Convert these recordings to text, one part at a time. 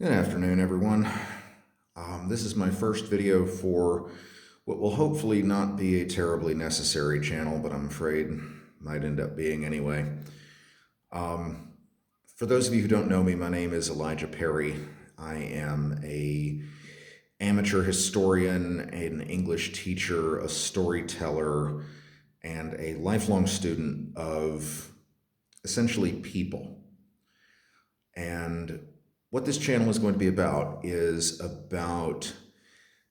Good afternoon, everyone. This is my first video for what will hopefully not be a terribly necessary channel, but I'm afraid might end up being anyway. Um, for those of you who don't know me, my name is Elijah Perry. I am a amateur historian, an English teacher, a storyteller, and a lifelong student of essentially people. And what this channel is going to be about is about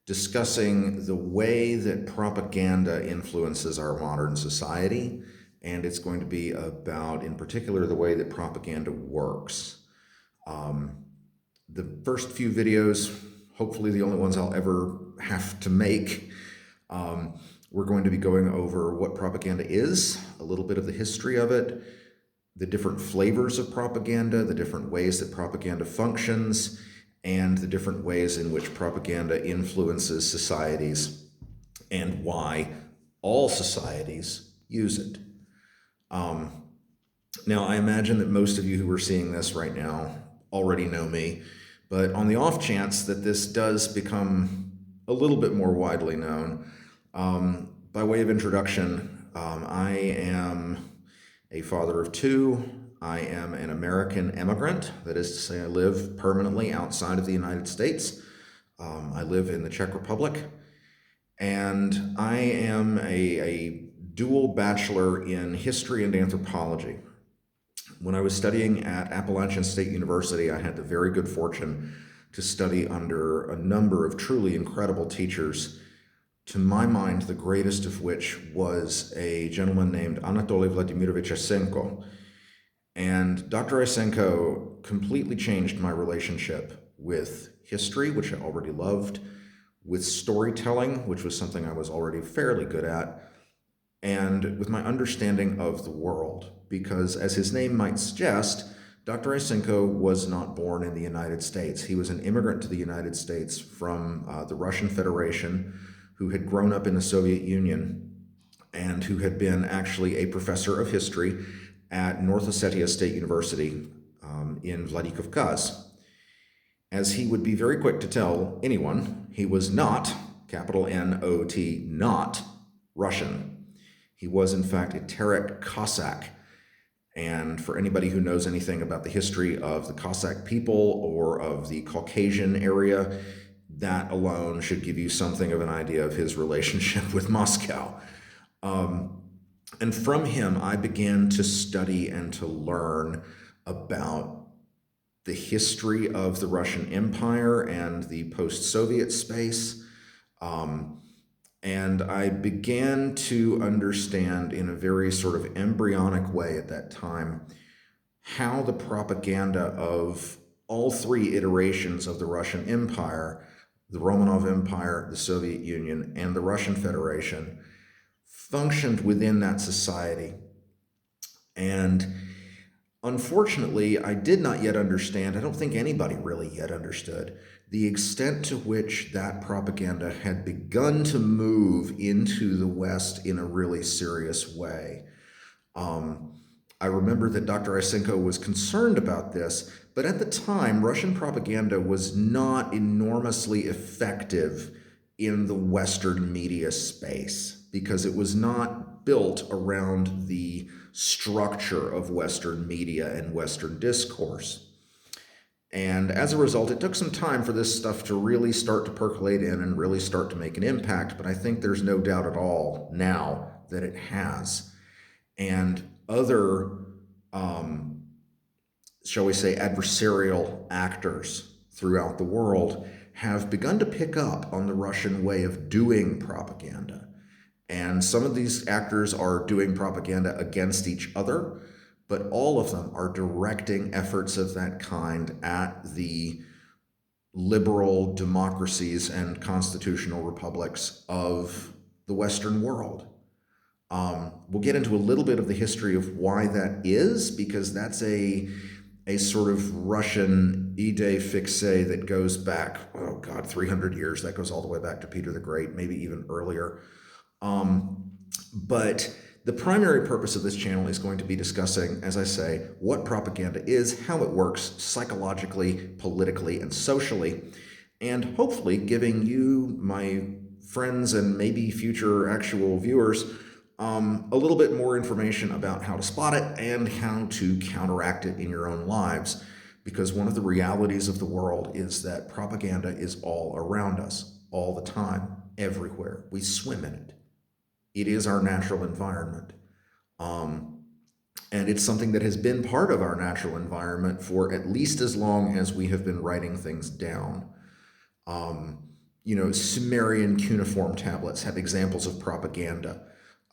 discussing the way that propaganda influences our modern society. And it's going to be about, in particular, the way that propaganda works. The first few videos, hopefully the only ones I'll ever have to make, we're going to be going over what propaganda is, a little bit of the history of it, the different flavors of propaganda, the different ways that propaganda functions, and the different ways in which propaganda influences societies and why all societies use it. Now, I imagine that most of you who are seeing this right now already know me, but on the off chance that this does become a little bit more widely known, by way of introduction, I am a father of two. I am an American immigrant. That is to say, I live permanently outside of the United States. I live in the Czech Republic. And I am a dual bachelor in history and anthropology. When I was studying at Appalachian State University, I had the very good fortune to study under a number of truly incredible teachers, to my mind, the greatest of which was a gentleman named Anatoly Vladimirovich Asenko. And Dr. Asenko completely changed my relationship with history, which I already loved, with storytelling, which was something I was already fairly good at, and with my understanding of the world. Because, as his name might suggest, Dr. Asenko was not born in the United States. He was an immigrant to the United States from the Russian Federation, who had grown up in the Soviet Union and who had been actually a professor of history at North Ossetia State University in Vladikavkaz. As he would be very quick to tell anyone, he was not, capital N-O-T, not Russian. He was, in fact, a Terek Cossack. And for anybody who knows anything about the history of the Cossack people or of the Caucasian area, that alone should give you something of an idea of his relationship with Moscow. And from him, I began to study and to learn about the history of the Russian Empire and the post-Soviet space. And I began to understand in a very sort of embryonic way at that time how the propaganda of all three iterations of the Russian Empire, the Romanov Empire, the Soviet Union, and the Russian Federation, functioned within that society. And unfortunately, I did not yet understand, I don't think anybody really yet understood, the extent to which that propaganda had begun to move into the West in a really serious way. I remember that Dr. Asenko was concerned about this, but at the time, Russian propaganda was not enormously effective in the Western media space because it was not built around the structure of Western media and Western discourse. And as a result, it took some time for this stuff to really start to percolate in and really start to make an impact, but I think there's no doubt at all now that it has. And other, shall we say, adversarial actors throughout the world have begun to pick up on the Russian way of doing propaganda. And some of these actors are doing propaganda against each other, but all of them are directing efforts of that kind at the liberal democracies and constitutional republics of the Western world. We'll get into a little bit of the history of why that is, because that's a sort of Russian idée fixe that goes back, 300 years. That goes all the way back to Peter the Great, maybe even earlier. But the primary purpose of this channel is going to be discussing, as I say, what propaganda is, how it works psychologically, politically, and socially, and hopefully giving you, my friends and maybe future actual viewers, a little bit more information about how to spot it and how to counteract it in your own lives. Because one of the realities of the world is that propaganda is all around us, all the time, everywhere. We swim in it. It is our natural environment. And it's something that has been part of our natural environment for at least as long as we have been writing things down. Sumerian cuneiform tablets have examples of propaganda.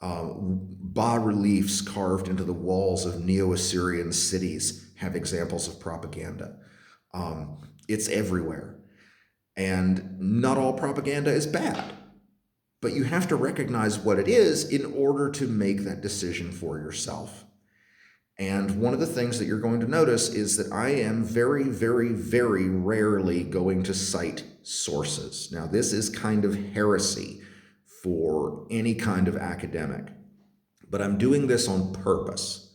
Bas-reliefs carved into the walls of Neo-Assyrian cities have examples of propaganda. It's everywhere. And not all propaganda is bad, but you have to recognize what it is in order to make that decision for yourself. And one of the things that you're going to notice is that I am very, very, very rarely going to cite sources. Now, this is kind of heresy for any kind of academic, but I'm doing this on purpose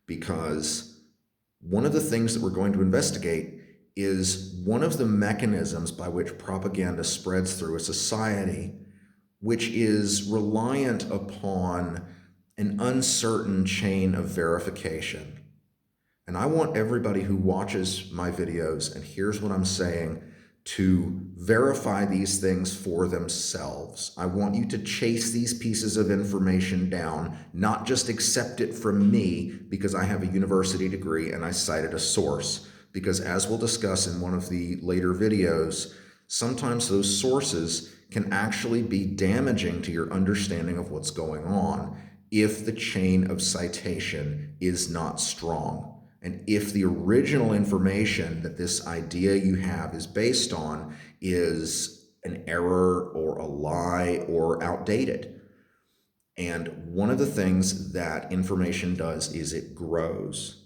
because one of the things that we're going to investigate is one of the mechanisms by which propaganda spreads through a society, which is reliant upon an uncertain chain of verification. And I want everybody who watches my videos and hears what I'm saying to verify these things for themselves. I want you to chase these pieces of information down, not just accept it from me because I have a university degree and I cited a source. Because as we'll discuss in one of the later videos, sometimes those sources can actually be damaging to your understanding of what's going on if the chain of citation is not strong. And if the original information that this idea you have is based on is an error or a lie or outdated. And one of the things that information does is it grows.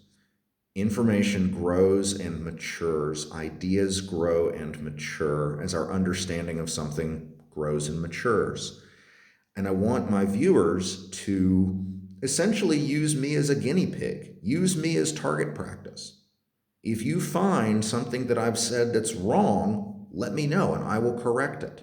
Information grows and matures. Ideas grow and mature as our understanding of something grows and matures. And I want my viewers to essentially use me as a guinea pig, use me as target practice. If you find something that I've said that's wrong, let me know and I will correct it.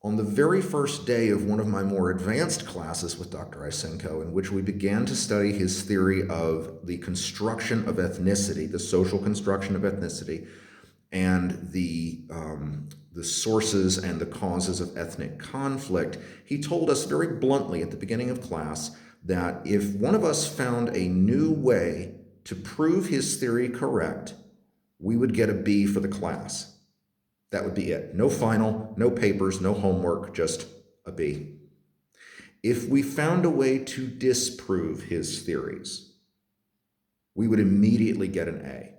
On the very first day of one of my more advanced classes with Dr. Isenko, in which we began to study his theory of the construction of ethnicity, the social construction of ethnicity, and the sources and the causes of ethnic conflict, he told us very bluntly at the beginning of class that if one of us found a new way to prove his theory correct, we would get a B for the class. That would be it. No final, no papers, no homework, just a B. If we found a way to disprove his theories, we would immediately get an A.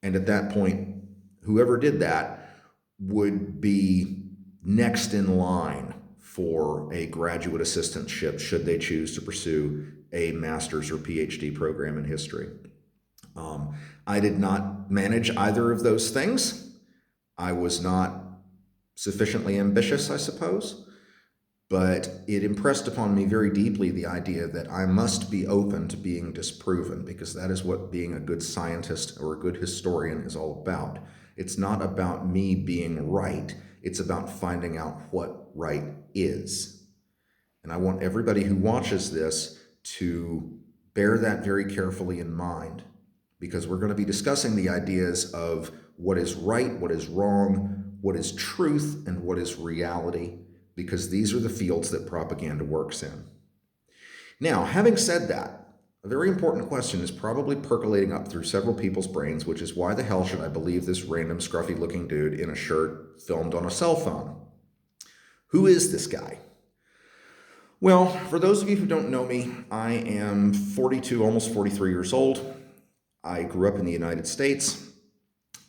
And at that point, whoever did that would be next in line for a graduate assistantship should they choose to pursue a master's or PhD program in history. I did not manage either of those things. I was not sufficiently ambitious, I suppose, but it impressed upon me very deeply the idea that I must be open to being disproven, because that is what being a good scientist or a good historian is all about. It's not about me being right. It's about finding out what right is. And I want everybody who watches this to bear that very carefully in mind, because we're going to be discussing the ideas of what is right, what is wrong, what is truth, and what is reality, because these are the fields that propaganda works in. Now, having said that, a very important question is probably percolating up through several people's brains, which is why the hell should I believe this random scruffy-looking dude in a shirt filmed on a cell phone? Who is this guy? Well, for those of you who don't know me, I am 42, almost 43 years old. I grew up in the United States.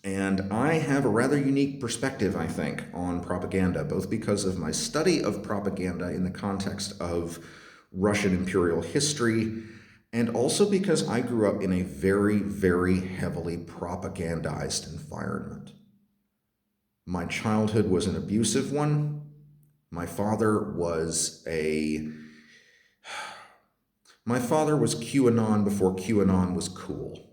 And I have a rather unique perspective, I think, on propaganda, both because of my study of propaganda in the context of Russian imperial history, and also because I grew up in a very, very heavily propagandized environment. My childhood was an abusive one. My father was a My father was QAnon before QAnon was cool.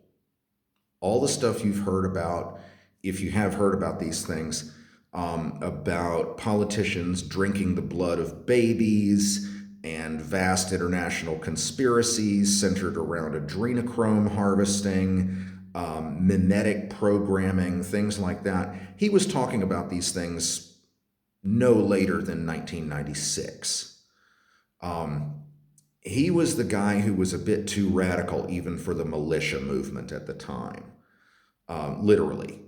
All the stuff you've heard about, if you have heard about these things, about politicians drinking the blood of babies and vast international conspiracies centered around adrenochrome harvesting, mimetic programming, things like that. He was talking about these things no later than 1996. He was the guy who was a bit too radical even for the militia movement at the time, literally.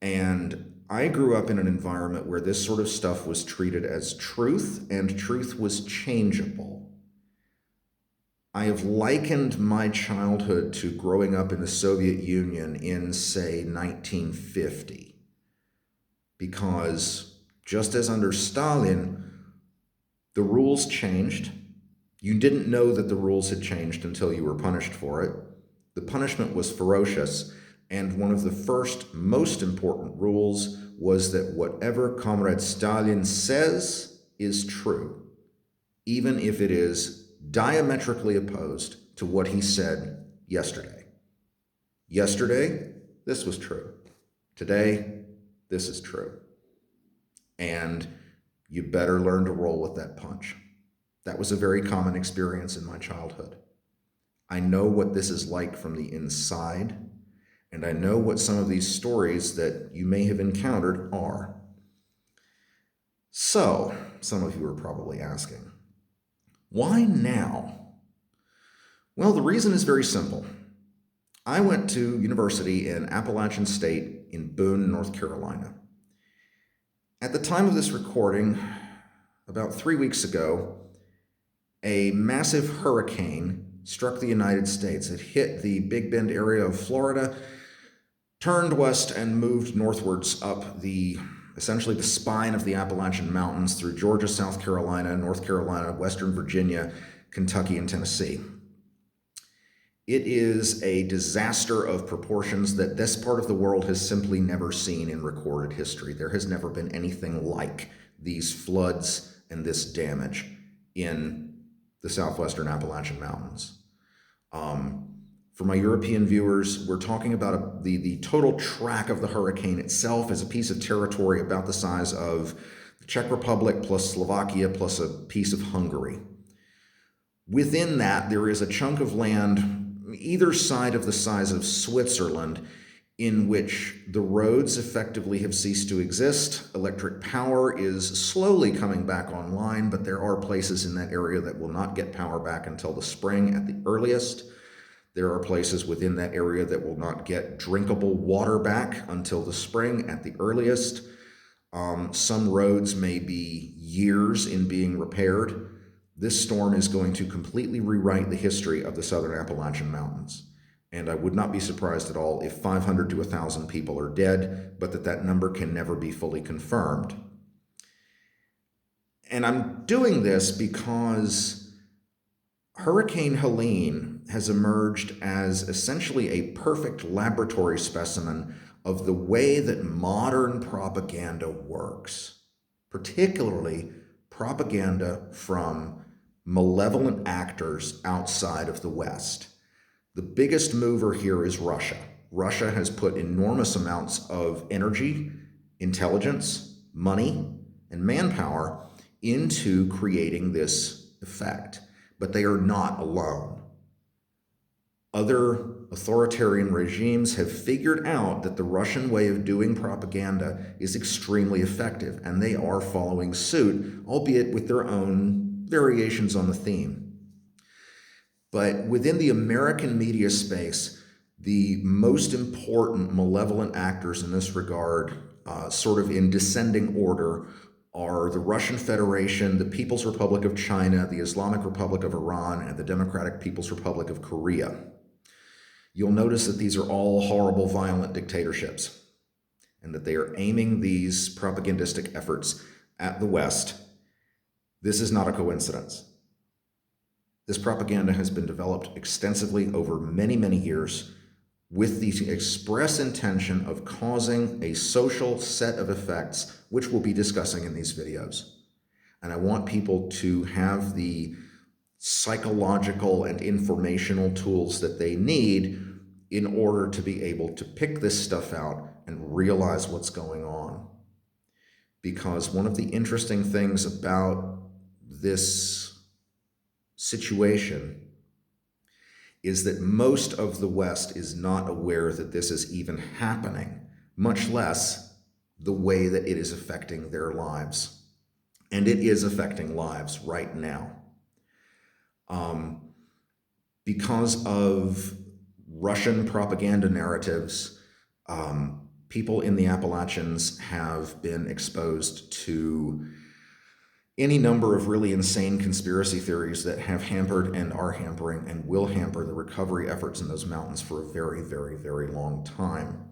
And I grew up in an environment where this sort of stuff was treated as truth, and truth was changeable. I have likened my childhood to growing up in the Soviet Union in, say, 1950, because just as under Stalin, the rules changed. You didn't know that the rules had changed until you were punished for it. The punishment was ferocious, and one of the first most important rules was that whatever Comrade Stalin says is true, even if it is diametrically opposed to what he said yesterday. Yesterday, this was true. Today, this is true. And you better learn to roll with that punch. That was a very common experience in my childhood. I know what this is like from the inside, and I know what some of these stories that you may have encountered are. So, some of you are probably asking, why now? Well, the reason is very simple. I went to university in Appalachian State in Boone, North Carolina. At the time of this recording, about 3 weeks ago, a massive hurricane struck the United States. It hit the Big Bend area of Florida, turned west, and moved northwards up essentially the spine of the Appalachian Mountains through Georgia, South Carolina, North Carolina, Western Virginia, Kentucky, and Tennessee. It is a disaster of proportions that this part of the world has simply never seen in recorded history. There has never been anything like these floods and this damage in the southwestern Appalachian Mountains. For my European viewers, we're talking about the total track of the hurricane itself as a piece of territory about the size of the Czech Republic plus Slovakia plus a piece of Hungary. Within that, there is a chunk of land either side of the size of Switzerland in which the roads effectively have ceased to exist. Electric power is slowly coming back online, but there are places in that area that will not get power back until the spring at the earliest. There are places within that area that will not get drinkable water back until the spring at the earliest. Some roads may be years in being repaired. This storm is going to completely rewrite the history of the Southern Appalachian Mountains. And I would not be surprised at all if 500 to 1,000 people are dead, but that number can never be fully confirmed. And I'm doing this because Hurricane Helene has emerged as essentially a perfect laboratory specimen of the way that modern propaganda works, particularly propaganda from malevolent actors outside of the West. The biggest mover here is Russia. Russia has put enormous amounts of energy, intelligence, money, and manpower into creating this effect. But they are not alone. Other authoritarian regimes have figured out that the Russian way of doing propaganda is extremely effective, and they are following suit, albeit with their own variations on the theme. But within the American media space, the most important malevolent actors in this regard, sort of in descending order, are the Russian Federation, the People's Republic of China, the Islamic Republic of Iran, and the Democratic People's Republic of Korea. You'll notice that these are all horrible, violent dictatorships, and that they are aiming these propagandistic efforts at the West. This is not a coincidence. This propaganda has been developed extensively over many, many years with the express intention of causing a social set of effects, which we'll be discussing in these videos. And I want people to have the psychological and informational tools that they need in order to be able to pick this stuff out and realize what's going on. Because one of the interesting things about this situation is that most of the West is not aware that this is even happening, much less the way that it is affecting their lives. And it is affecting lives right now. Because of Russian propaganda narratives, people in the Appalachians have been exposed to any number of really insane conspiracy theories that have hampered and are hampering and will hamper the recovery efforts in those mountains for a very, very, very long time.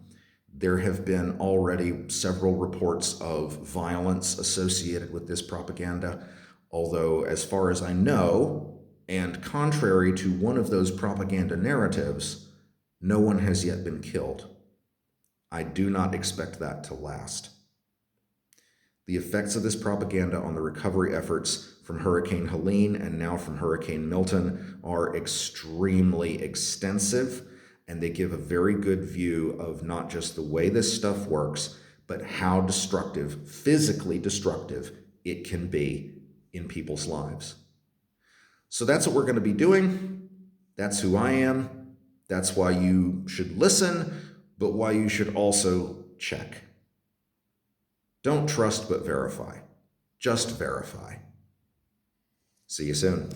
There have been already several reports of violence associated with this propaganda, although as far as I know, and contrary to one of those propaganda narratives, no one has yet been killed. I do not expect that to last. The effects of this propaganda on the recovery efforts from Hurricane Helene and now from Hurricane Milton are extremely extensive, and they give a very good view of not just the way this stuff works, but how destructive, physically destructive, it can be in people's lives. So that's what we're going to be doing. That's who I am. That's why you should listen, but why you should also check. Don't trust but verify. Just verify. See you soon.